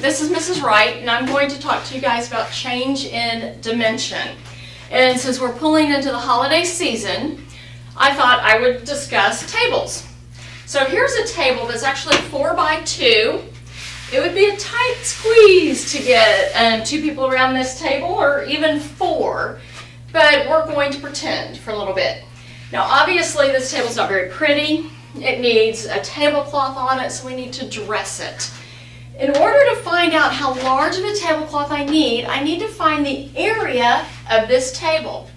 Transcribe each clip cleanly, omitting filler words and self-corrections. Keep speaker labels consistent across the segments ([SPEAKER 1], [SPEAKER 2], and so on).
[SPEAKER 1] This is Mrs. Wright, and I'm going to talk to you guys about change in dimension. And since we're pulling into the holiday season, I thought I would discuss tables. So here's a table that's actually 4 by 2. It would be a tight squeeze to get 2 people around this table, or even 4, but we're going to pretend for a little bit. Now obviously this table's not very pretty. It needs a tablecloth on it, so we need to dress it. In order to find out how large of a tablecloth I need to find the area of this table.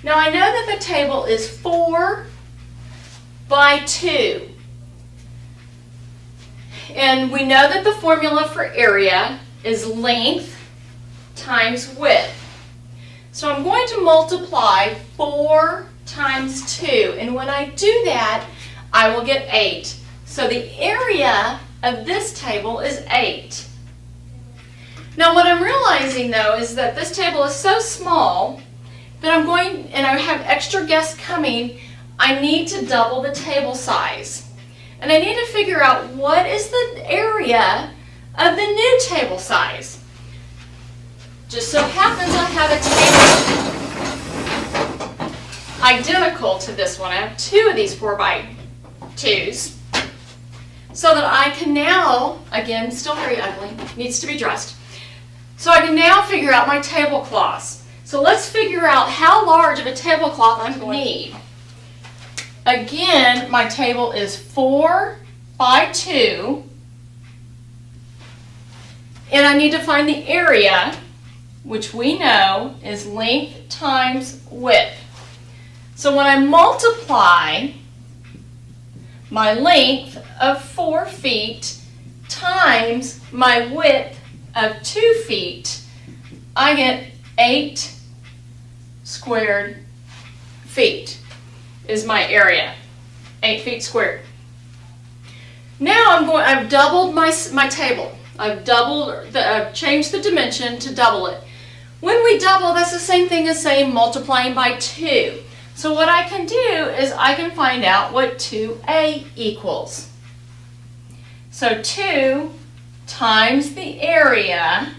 [SPEAKER 1] Now I know that the table is 4 by 2. And we know that the formula for area is length times width. So I'm going to multiply 4 times 2. And when I do that, I will get 8. So the area of this table is 8. Now what I'm realizing though is that this table is so small that and I have extra guests coming, I need to double the table size. And I need to figure out what is the area of the new table size. Just so happens I have a table identical to this one. I have 2 of these 4 by 2s. So that I can now, again, still very ugly, needs to be dressed. So I can now figure out my tablecloths. So let's figure out how large of a tablecloth I'm going to need. Again, my table is 4 by 2. And I need to find the area, which we know is length times width. So when I multiply my length of 4 feet times my width of 2 feet, I get 8 squared feet is my area. 8 feet squared. Now I've doubled my table. I've changed the dimension to double it. When we double, that's the same thing as saying multiplying by 2. So what I can do is I can find out what 2a equals. So 2 times the area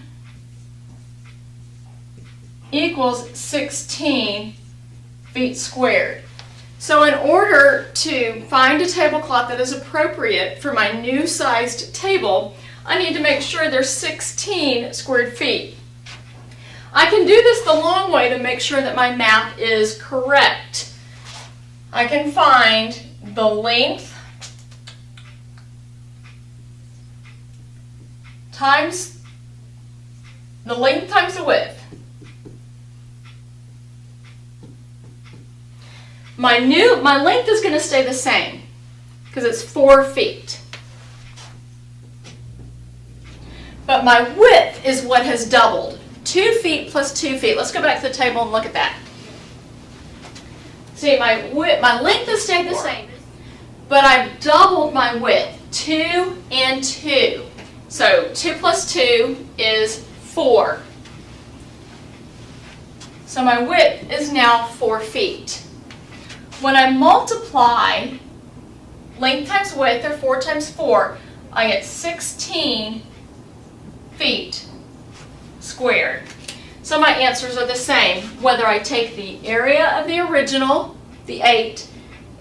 [SPEAKER 1] equals 16 feet squared. So in order to find a tablecloth that is appropriate for my new sized table, I need to make sure there's 16 squared feet. I can do this the long way to make sure that my math is correct. I can find the length times the width. My length is going to stay the same because it's 4 feet. But my width is what has doubled. 2 feet plus 2 feet. Let's go back to the table and look at that. See, my length has stayed the same, but I've doubled my width. 2 and 2. So 2 plus 2 is 4. So my width is now 4 feet. When I multiply length times width, or 4 times 4, I get 16 feet squared. So my answers are the same, whether I take the area of the original, the 8,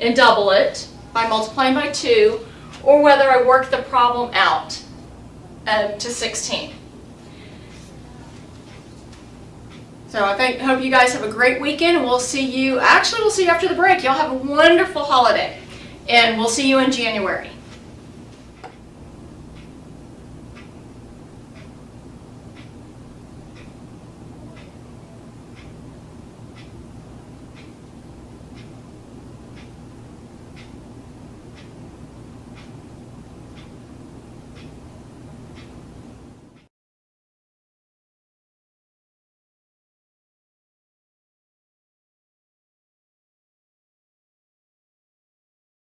[SPEAKER 1] and double it by multiplying by 2, or whether I work the problem out to 16. So I hope you guys have a great weekend, and we'll see you after the break. Y'all have a wonderful holiday, and we'll see you in January.